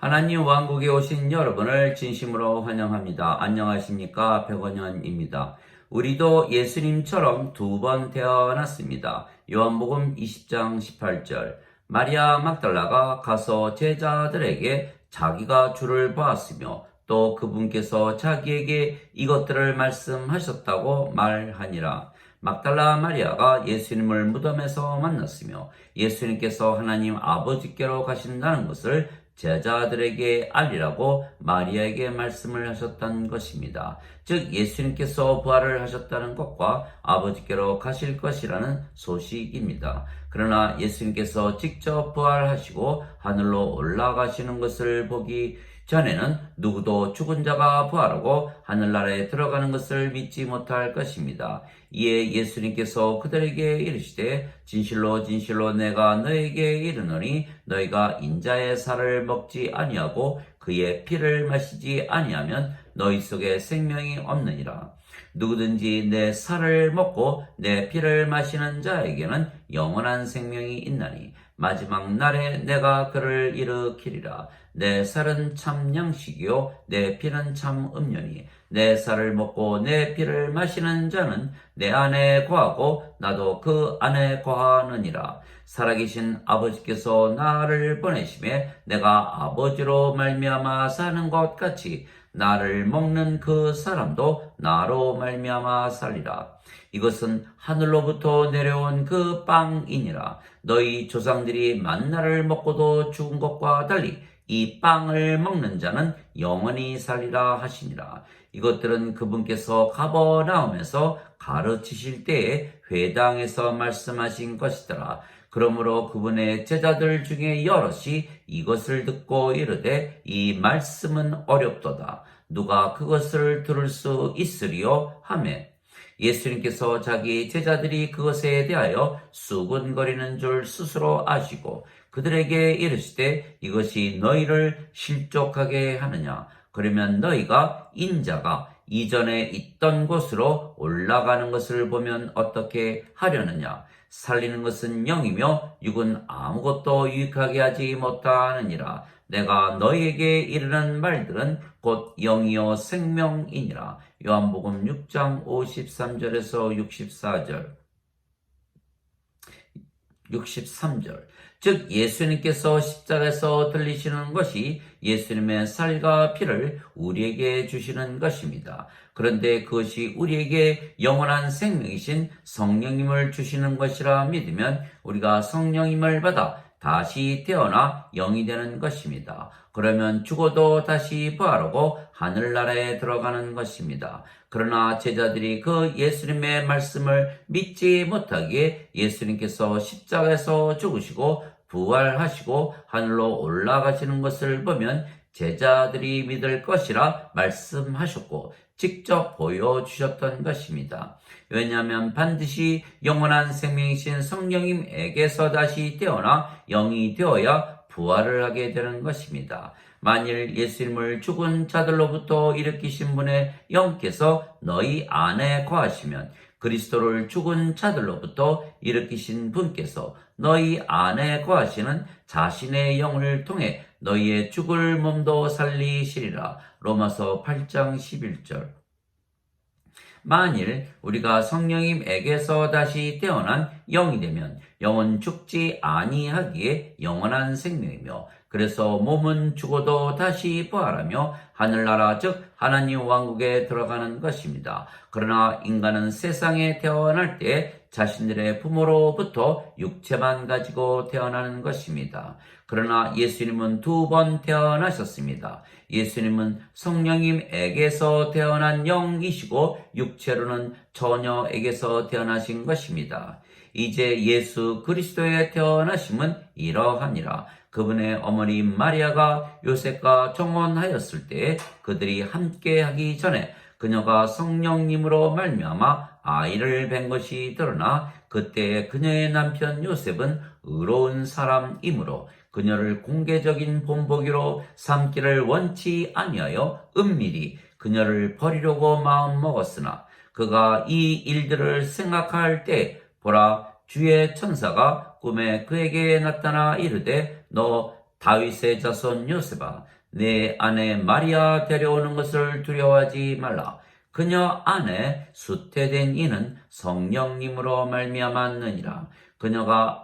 하나님 왕국에 오신 여러분을 진심으로 환영합니다. 안녕하십니까? 백원현입니다. 우리도 예수님처럼 두 번 태어났습니다. 요한복음 20장 18절. 마리아 막달라가 가서 제자들에게 자기가 주를 보았으며 또 그분께서 자기에게 이것들을 말씀하셨다고 말하니라. 막달라 마리아가 예수님을 무덤에서 만났으며 예수님께서 하나님 아버지께로 가신다는 것을 제자들에게 알리라고 마리아에게 말씀을 하셨다는 것입니다. 즉 예수님께서 부활을 하셨다는 것과 아버지께로 가실 것이라는 소식입니다. 그러나 예수님께서 직접 부활하시고 하늘로 올라가시는 것을 보기 전에는 누구도 죽은 자가 부활하고 하늘나라에 들어가는 것을 믿지 못할 것입니다. 이에 예수님께서 그들에게 이르시되 진실로 진실로 내가 너에게 이르노니 너희가 인자의 살을 먹지 아니하고 그의 피를 마시지 아니하면 너희 속에 생명이 없느니라. 누구든지 내 살을 먹고 내 피를 마시는 자에게는 영원한 생명이 있나니 마지막 날에 내가 그를 일으키리라. 내 살은 참 양식이요 내 피는 참 음료니 내 살을 먹고 내 피를 마시는 자는 내 안에 거하고 나도 그 안에 거하느니라. 살아계신 아버지께서 나를 보내심에 내가 아버지로 말미암아 사는 것 같이 나를 먹는 그 사람도 나로 말미암아 살리라. 이것은 하늘로부터 내려온 그 빵이니라. 너희 조상들이 만나를 먹고도 죽은 것과 달리 이 빵을 먹는 자는 영원히 살리라 하시니라. 이것들은 그분께서 가버나움에서 가르치실 때에 회당에서 말씀하신 것이더라. 그러므로 그분의 제자들 중에 여럿이 이것을 듣고 이르되 이 말씀은 어렵도다. 누가 그것을 들을 수 있으리요? 하매 예수님께서 자기 제자들이 그것에 대하여 수군거리는 줄 스스로 아시고 그들에게 이르시되 이것이 너희를 실족하게 하느냐? 그러면 너희가 인자가 이전에 있던 곳으로 올라가는 것을 보면 어떻게 하려느냐? 살리는 것은 영이며 육은 아무것도 유익하게 하지 못하느니라. 내가 너희에게 이르는 말들은 곧 영이요 생명이니라. 요한복음 6장 53절에서 63절. 즉 예수님께서 십자가에서 들리시는 것이 예수님의 살과 피를 우리에게 주시는 것입니다. 그런데 그것이 우리에게 영원한 생명이신 성령님을 주시는 것이라 믿으면 우리가 성령님을 받아 다시 태어나 영이 되는 것입니다. 그러면 죽어도 다시 부활하고 하늘나라에 들어가는 것입니다. 그러나 제자들이 그 예수님의 말씀을 믿지 못하기에 예수님께서 십자가에서 죽으시고 부활하시고 하늘로 올라가시는 것을 보면 제자들이 믿을 것이라 말씀하셨고 직접 보여주셨던 것입니다. 왜냐하면 반드시 영원한 생명이신 성령님에게서 다시 태어나 영이 되어야 부활을 하게 되는 것입니다. 만일 예수님을 죽은 자들로부터 일으키신 분의 영께서 너희 안에 거하시면 그리스도를 죽은 자들로부터 일으키신 분께서 너희 안에 거하시는 자신의 영을 통해 너희의 죽을 몸도 살리시리라. 로마서 8장 11절. 만일 우리가 성령님에게서 다시 태어난 영이 되면 영은 죽지 아니하기에 영원한 생명이며 그래서 몸은 죽어도 다시 부활하며 하늘나라 즉 하나님 왕국에 들어가는 것입니다. 그러나 인간은 세상에 태어날 때 자신들의 부모로부터 육체만 가지고 태어나는 것입니다. 그러나 예수님은 두 번 태어나셨습니다. 예수님은 성령님에게서 태어난 영이시고 육체로는 처녀에게서 태어나신 것입니다. 이제 예수 그리스도의 태어나심은 이러하니라. 그분의 어머니 마리아가 요셉과 정혼하였을 때 그들이 함께 하기 전에 그녀가 성령님으로 말미암아 아이를 뵌 것이 드러나 그때 그녀의 남편 요셉은 의로운 사람이므로 그녀를 공개적인 본보기로 삼기를 원치 아니하여 은밀히 그녀를 버리려고 마음먹었으나 그가 이 일들을 생각할 때 보라 주의 천사가 꿈에 그에게 나타나 이르되 너 다윗의 자손 요셉아 내 아내 마리아 데려오는 것을 두려워하지 말라. 그녀 안에 수태된 이는 성령님으로 말미암았느니라. 그녀가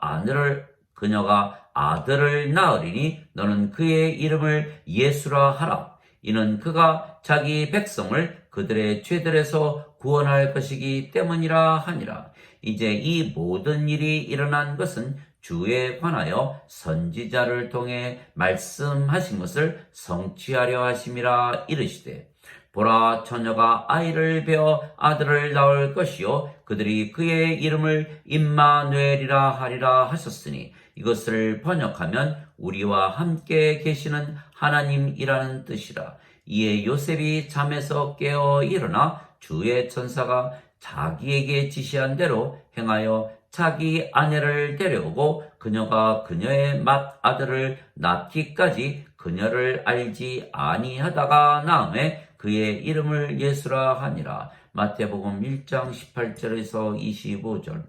아들을 낳으리니 너는 그의 이름을 예수라 하라. 이는 그가 자기 백성을 그들의 죄들에서 구원할 것이기 때문이라 하니라. 이제 이 모든 일이 일어난 것은 주에 관하여 선지자를 통해 말씀하신 것을 성취하려 하심이라. 이르시되 보라, 처녀가 아이를 베어 아들을 낳을 것이요 그들이 그의 이름을 임마누엘이라 하리라 하셨으니 이것을 번역하면 우리와 함께 계시는 하나님이라는 뜻이라. 이에 요셉이 잠에서 깨어 일어나 주의 천사가 자기에게 지시한 대로 행하여 자기 아내를 데려오고 그녀가 그녀의 맏아들을 낳기까지 그녀를 알지 아니하다가 나음에 그의 이름을 예수라 하니라. 마태복음 1장 18절에서 25절.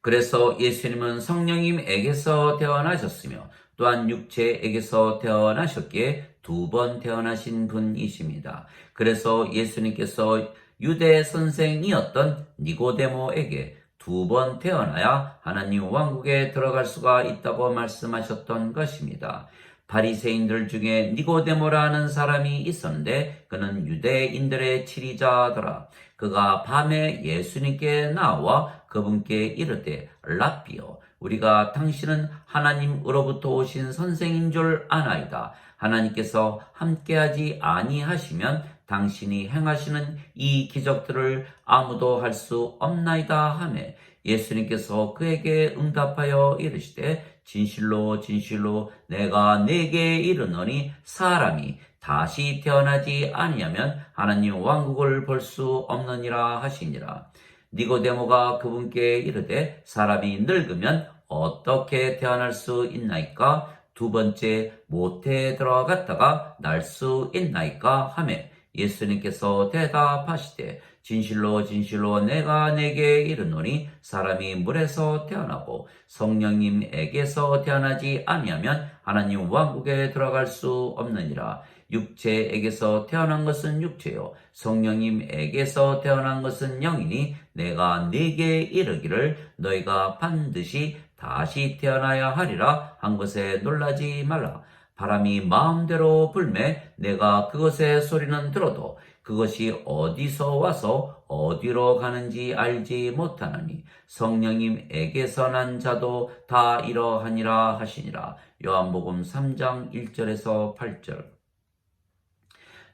그래서 예수님은 성령님에게서 태어나셨으며 또한 육체에게서 태어나셨기에 두 번 태어나신 분이십니다. 그래서 예수님께서 유대 선생이었던 니고데모에게 두 번 태어나야 하나님 왕국에 들어갈 수가 있다고 말씀하셨던 것입니다. 바리새인들 중에 니고데모라는 사람이 있었는데 그는 유대인들의 치리자더라. 그가 밤에 예수님께 나와 그분께 이르되 랍비여, 우리가 당신은 하나님으로부터 오신 선생인 줄 아나이다. 하나님께서 함께하지 아니하시면 당신이 행하시는 이 기적들을 아무도 할 수 없나이다 하매 예수님께서 그에게 응답하여 이르시되 진실로 진실로 내가 네게 이르노니 사람이 다시 태어나지 아니하면 하나님 왕국을 볼 수 없느니라 하시니라. 니고데모가 그분께 이르되 사람이 늙으면 어떻게 태어날 수 있나이까? 두 번째 모태에 들어갔다가 날 수 있나이까? 하매 예수님께서 대답하시되 진실로 진실로 내가 네게 이르노니 사람이 물에서 태어나고 성령님에게서 태어나지 아니하면 하나님 왕국에 들어갈 수 없느니라. 육체에게서 태어난 것은 육체요 성령님에게서 태어난 것은 영이니 내가 네게 이르기를 너희가 반드시 다시 태어나야 하리라 한 것에 놀라지 말라. 바람이 마음대로 불매 내가 그것의 소리는 들어도 그것이 어디서 와서 어디로 가는지 알지 못하나니 성령님에게서 난 자도 다 이러하니라 하시니라. 요한복음 3장 1절에서 8절.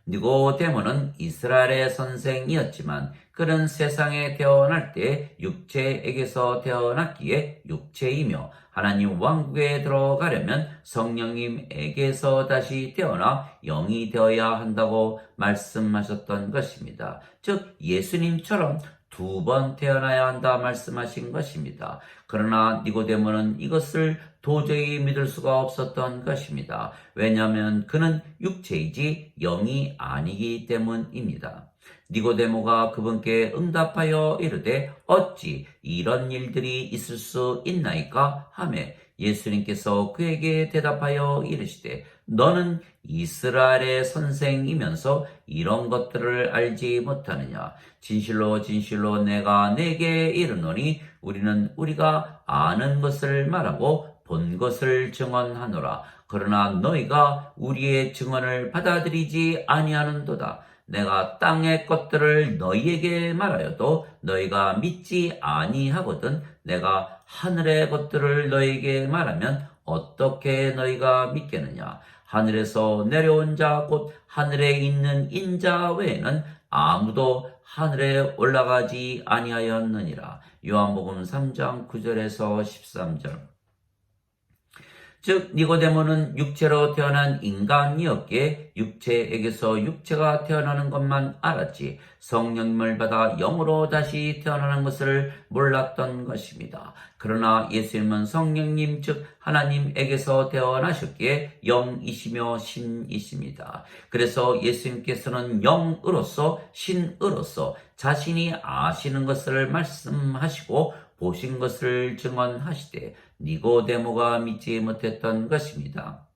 니고데모는 이스라엘의 선생이었지만 그는 세상에 태어날 때 육체에게서 태어났기에 육체이며 하나님 왕국에 들어가려면 성령님에게서 다시 태어나 영이 되어야 한다고 말씀하셨던 것입니다. 즉 예수님처럼 두 번 태어나야 한다 말씀하신 것입니다. 그러나 니고데모는 이것을 도저히 믿을 수가 없었던 것입니다. 왜냐하면 그는 육체이지 영이 아니기 때문입니다. 니고데모가 그분께 응답하여 이르되 어찌 이런 일들이 있을 수 있나이까 하매 예수님께서 그에게 대답하여 이르시되 너는 이스라엘의 선생이면서 이런 것들을 알지 못하느냐? 진실로 진실로 내가 네게 이르노니 우리가 아는 것을 말하고 본 것을 증언하노라. 그러나 너희가 우리의 증언을 받아들이지 아니하는도다. 내가 땅의 것들을 너희에게 말하여도 너희가 믿지 아니하거든 내가 하늘의 것들을 너희에게 말하면 어떻게 너희가 믿겠느냐? 하늘에서 내려온 자 곧 하늘에 있는 인자 외에는 아무도 하늘에 올라가지 아니하였느니라. 요한복음 3장 9절에서 13절. 즉 니고데모는 육체로 태어난 인간이었기에 육체에게서 육체가 태어나는 것만 알았지 성령님을 받아 영으로 다시 태어나는 것을 몰랐던 것입니다. 그러나 예수님은 성령님 즉 하나님에게서 태어나셨기에 영이시며 신이십니다. 그래서 예수님께서는 영으로서 신으로서 자신이 아시는 것을 말씀하시고 보신 것을 증언하시되 니고데모가 믿지 못했던 것입니다.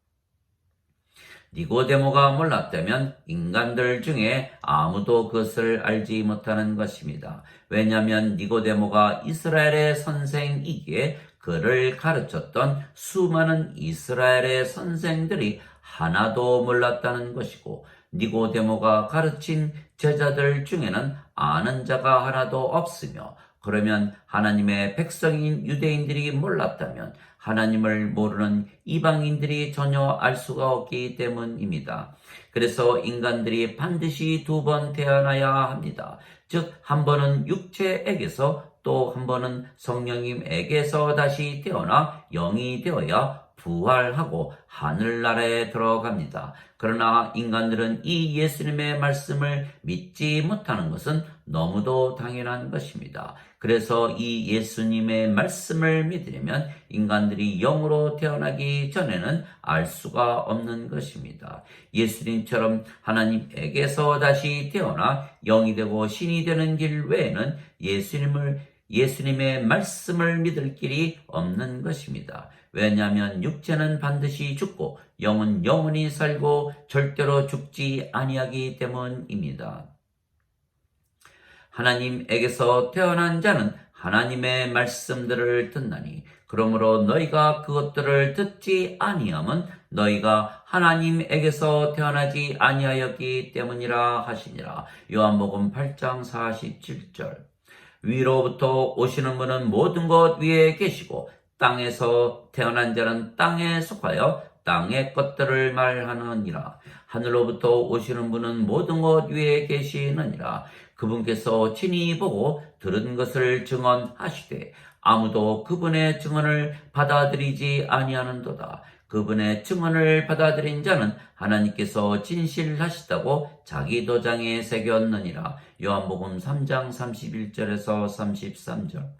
니고데모가 몰랐다면 인간들 중에 아무도 그것을 알지 못하는 것입니다. 왜냐하면 니고데모가 이스라엘의 선생이기에 그를 가르쳤던 수많은 이스라엘의 선생들이 하나도 몰랐다는 것이고, 니고데모가 가르친 제자들 중에는 아는 자가 하나도 없으며, 그러면 하나님의 백성인 유대인들이 몰랐다면 하나님을 모르는 이방인들이 전혀 알 수가 없기 때문입니다. 그래서 인간들이 반드시 두 번 태어나야 합니다. 즉, 한 번은 육체에게서, 또 한 번은 성령님에게서 다시 태어나 영이 되어야 부활하고 하늘나라에 들어갑니다. 그러나 인간들은 이 예수님의 말씀을 믿지 못하는 것은 너무도 당연한 것입니다. 그래서 이 예수님의 말씀을 믿으려면 인간들이 영으로 태어나기 전에는 알 수가 없는 것입니다. 예수님처럼 하나님에게서 다시 태어나 영이 되고 신이 되는 길 외에는 예수님의 말씀을 믿을 길이 없는 것입니다. 왜냐하면 육체는 반드시 죽고 영은 영원히 살고 절대로 죽지 아니하기 때문입니다. 하나님에게서 태어난 자는 하나님의 말씀들을 듣나니, 그러므로 너희가 그것들을 듣지 아니함은 너희가 하나님에게서 태어나지 아니하였기 때문이라 하시니라. 요한복음 8장 47절. 위로부터 오시는 분은 모든 것 위에 계시고 땅에서 태어난 자는 땅에 속하여 땅의 것들을 말하느니라. 하늘로부터 오시는 분은 모든 것 위에 계시느니라. 그분께서 친히 보고 들은 것을 증언하시되 아무도 그분의 증언을 받아들이지 아니하는도다. 그분의 증언을 받아들인 자는 하나님께서 진실하시다고 자기 도장에 새겼느니라. 요한복음 3장 31절에서 33절.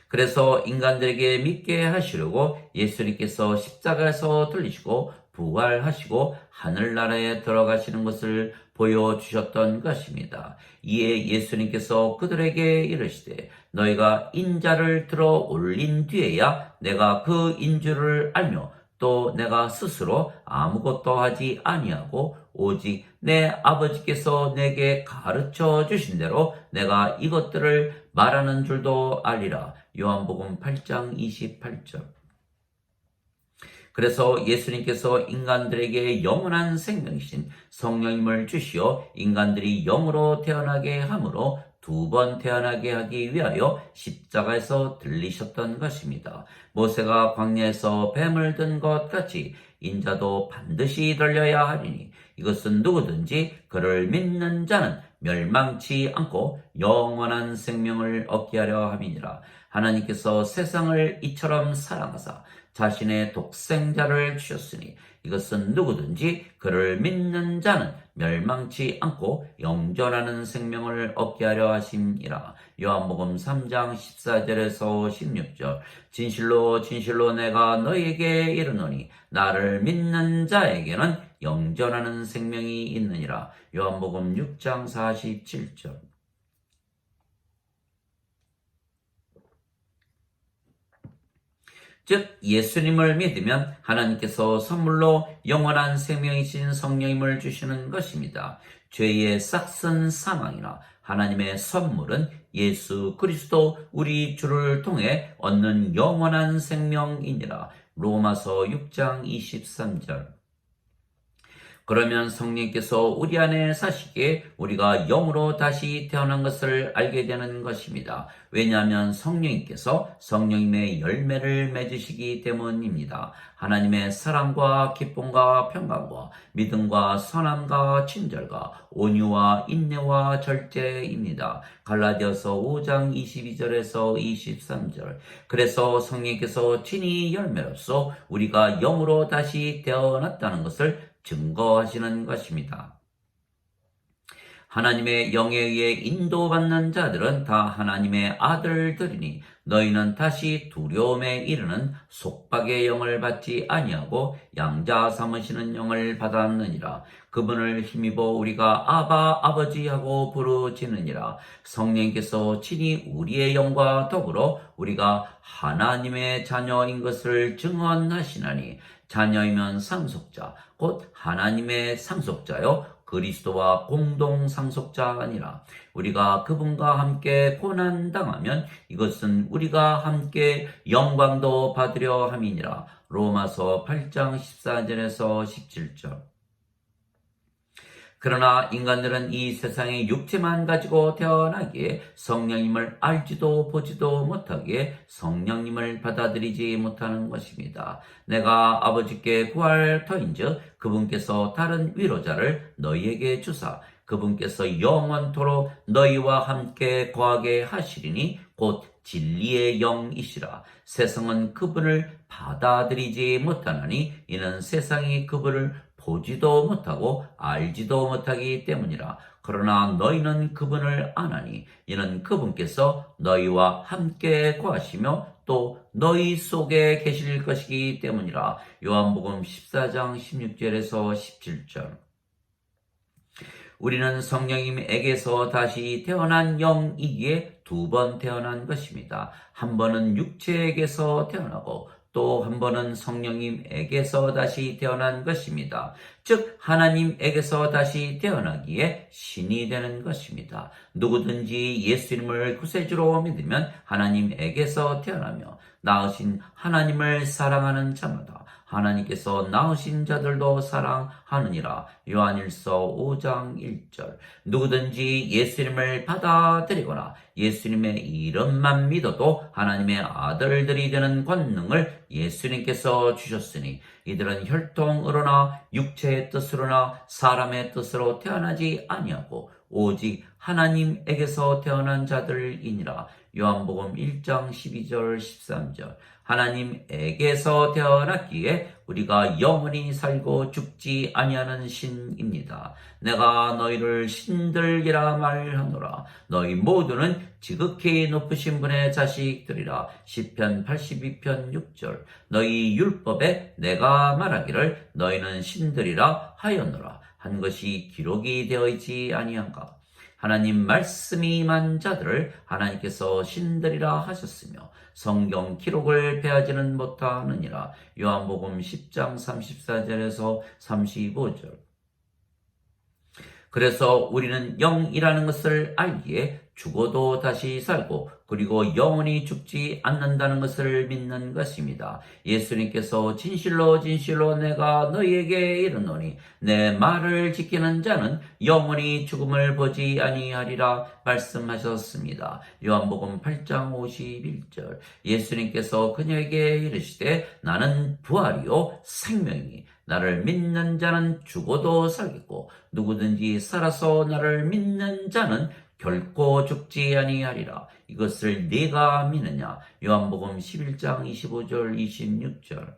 그래서 인간들에게 믿게 하시려고 예수님께서 십자가에서 들리시고 부활하시고 하늘나라에 들어가시는 것을 보여주셨던 것입니다. 이에 예수님께서 그들에게 이르시되 너희가 인자를 들어 올린 뒤에야 내가 그 인줄을 알며 또 내가 스스로 아무것도 하지 아니하고 오직 내 아버지께서 내게 가르쳐 주신 대로 내가 이것들을 말하는 줄도 알리라. 요한복음 8장 28절. 그래서 예수님께서 인간들에게 영원한 생명이신 성령님을 주시어 인간들이 영으로 태어나게 함으로 두 번 태어나게 하기 위하여 십자가에서 들리셨던 것입니다. 모세가 광야에서 뱀을 든 것 같이 인자도 반드시 들려야 하리니 이것은 누구든지 그를 믿는 자는 멸망치 않고 영원한 생명을 얻게 하려 함이니라. 하나님께서 세상을 이처럼 사랑하사 자신의 독생자를 주셨으니 이것은 누구든지 그를 믿는 자는 멸망치 않고 영존하는 생명을 얻게 하려 하심이라. 요한복음 3장 14절에서 16절. 진실로 진실로 내가 너희에게 이르노니 나를 믿는 자에게는 영존하는 생명이 있느니라. 요한복음 6장 47절. 즉 예수님을 믿으면 하나님께서 선물로 영원한 생명이신 성령님을 주시는 것입니다. 죄의 싹슨 사망이나 하나님의 선물은 예수 그리스도 우리 주를 통해 얻는 영원한 생명이니라. 로마서 6장 23절. 그러면 성령께서 우리 안에 사시기에 우리가 영으로 다시 태어난 것을 알게 되는 것입니다. 왜냐하면 성령님께서 성령님의 열매를 맺으시기 때문입니다. 하나님의 사랑과 기쁨과 평강과 믿음과 선함과 친절과 온유와 인내와 절제입니다. 갈라디아서 5장 22절에서 23절. 그래서 성령께서 친히 열매로서 우리가 영으로 다시 태어났다는 것을 증거하시는 것입니다. 하나님의 영에 의해 인도받는 자들은 다 하나님의 아들들이니 너희는 다시 두려움에 이르는 속박의 영을 받지 아니하고 양자 삼으시는 영을 받았느니라. 그분을 힘입어 우리가 아바 아버지 하고 부르짖느니라. 성령께서 친히 우리의 영과 더불어 우리가 하나님의 자녀인 것을 증언하시나니, 자녀이면 상속자 곧 하나님의 상속자요 그리스도와 공동 상속자 아니라. 우리가 그분과 함께 고난 당하면 이것은 우리가 함께 영광도 받으려 함이니라. 로마서 8장 14절에서 17절. 그러나 인간들은 이 세상의 육체만 가지고 태어나기에 성령님을 알지도 보지도 못하기에 성령님을 받아들이지 못하는 것입니다. 내가 아버지께 구할 터인즉 그분께서 다른 위로자를 너희에게 주사 그분께서 영원토록 너희와 함께 거하게 하시리니 곧 진리의 영이시라. 세상은 그분을 받아들이지 못하나니 이는 세상이 그분을 보지도 못하고 알지도 못하기 때문이라. 그러나 너희는 그분을 아나니 이는 그분께서 너희와 함께 거하시며 또 너희 속에 계실 것이기 때문이라. 요한복음 14장 16절에서 17절. 우리는 성령님에게서 다시 태어난 영이기에 두 번 태어난 것입니다. 한 번은 육체에게서 태어나고 또 한 번은 성령님에게서 다시 태어난 것입니다. 즉 하나님에게서 다시 태어나기에 신이 되는 것입니다. 누구든지 예수님을 구세주로 믿으면 하나님에게서 태어나며 낳으신 하나님을 사랑하는 자마다 하나님께서 낳으신 자들도 사랑하느니라. 요한일서 5장 1절. 누구든지 예수님을 받아들이거나 예수님의 이름만 믿어도 하나님의 아들들이 되는 권능을 예수님께서 주셨으니 이들은 혈통으로나 육체의 뜻으로나 사람의 뜻으로 태어나지 아니하고 오직 하나님에게서 태어난 자들이니라. 요한복음 1장 12절 13절. 하나님에게서 태어났기에 우리가 영원히 살고 죽지 아니하는 신입니다. 내가 너희를 신들이라 말하노라. 너희 모두는 지극히 높으신 분의 자식들이라. 시편 82편 6절. 너희 율법에 내가 말하기를 너희는 신들이라 하였노라 한 것이 기록이 되어 있지 아니한가. 하나님 말씀이 임한 자들을 하나님께서 신들이라 하셨으며 성경 기록을 패하지는 못하느니라. 요한복음 10장 34절에서 35절. 그래서 우리는 영이라는 것을 알기에 죽어도 다시 살고 그리고 영원히 죽지 않는다는 것을 믿는 것입니다. 예수님께서 진실로 진실로 내가 너희에게 이르노니 내 말을 지키는 자는 영원히 죽음을 보지 아니하리라 말씀하셨습니다. 요한복음 8장 51절. 예수님께서 그녀에게 이르시되 나는 부활이요 생명이니 나를 믿는 자는 죽어도 살겠고 누구든지 살아서 나를 믿는 자는 결코 죽지 아니하리라. 이것을 네가 믿느냐? 요한복음 11장 25절 26절.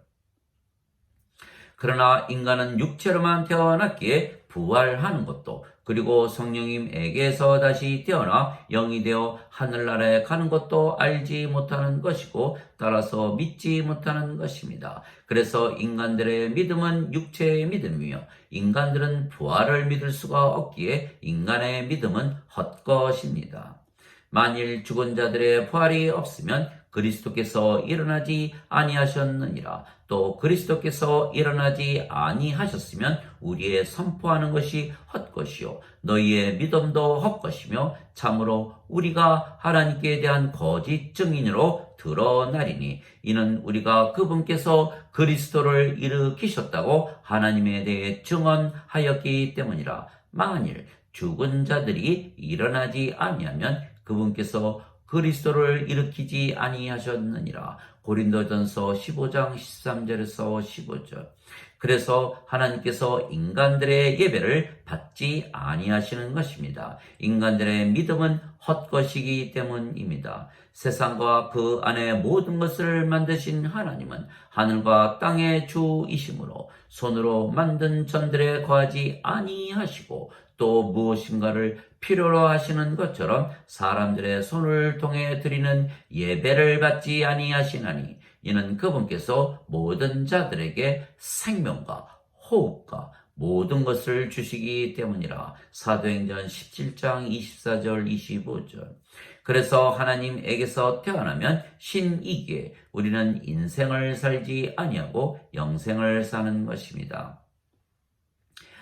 그러나 인간은 육체로만 태어났기에 부활하는 것도 그리고 성령님에게서 다시 태어나 영이 되어 하늘나라에 가는 것도 알지 못하는 것이고 따라서 믿지 못하는 것입니다. 그래서 인간들의 믿음은 육체의 믿음이며 인간들은 부활을 믿을 수가 없기에 인간의 믿음은 헛것입니다. 만일 죽은 자들의 부활이 없으면 그리스도께서 일어나지 아니하셨느니라. 또 그리스도께서 일어나지 아니하셨으면 우리의 선포하는 것이 헛것이요 너희의 믿음도 헛것이며 참으로 우리가 하나님께 대한 거짓 증인으로 드러나리니 이는 우리가 그분께서 그리스도를 일으키셨다고 하나님에 대해 증언하였기 때문이라. 만일 죽은 자들이 일어나지 아니하면 그분께서 그리스도를 일으키지 아니하셨느니라. 고린도전서 15장 13절에서 15절. 그래서 하나님께서 인간들의 예배를 받지 아니하시는 것입니다. 인간들의 믿음은 헛것이기 때문입니다. 세상과 그 안에 모든 것을 만드신 하나님은 하늘과 땅의 주이시므로 손으로 만든 전들에 거하지 아니하시고 또 무엇인가를 필요로 하시는 것처럼 사람들의 손을 통해 드리는 예배를 받지 아니하시나니 이는 그분께서 모든 자들에게 생명과 호흡과 모든 것을 주시기 때문이라. 사도행전 17장 24절 25절. 그래서 하나님에게서 태어나면 신이기에 우리는 인생을 살지 아니하고 영생을 사는 것입니다.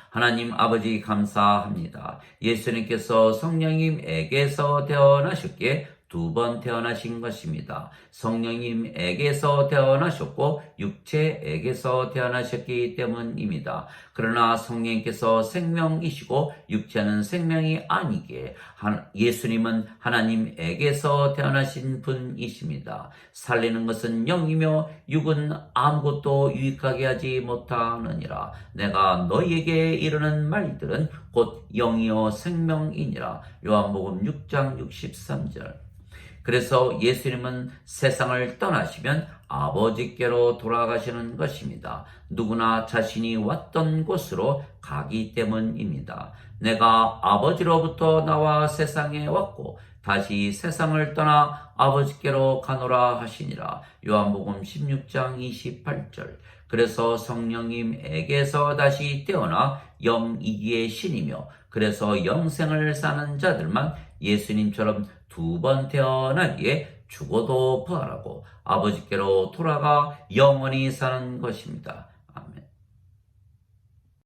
하나님 아버지 감사합니다. 예수님께서 성령님에게서 태어나셨기에 두 번 태어나신 것입니다. 성령님에게서 태어나셨고 육체에게서 태어나셨기 때문입니다. 그러나 성령님께서 생명이시고 육체는 생명이 아니기에 예수님은 하나님에게서 태어나신 분이십니다. 살리는 것은 영이며 육은 아무것도 유익하게 하지 못하느니라. 내가 너희에게 이르는 말들은 곧 영이요 생명이니라. 요한복음 6장 63절. 그래서 예수님은 세상을 떠나시면 아버지께로 돌아가시는 것입니다. 누구나 자신이 왔던 곳으로 가기 때문입니다. 내가 아버지로부터 나와 세상에 왔고 다시 세상을 떠나 아버지께로 가노라 하시니라. 요한복음 16장 28절. 그래서 성령님에게서 다시 태어나 영이기의 신이며 그래서 영생을 사는 자들만 예수님처럼 두 번 태어나기에 죽어도 부활하고 아버지께로 돌아가 영원히 사는 것입니다.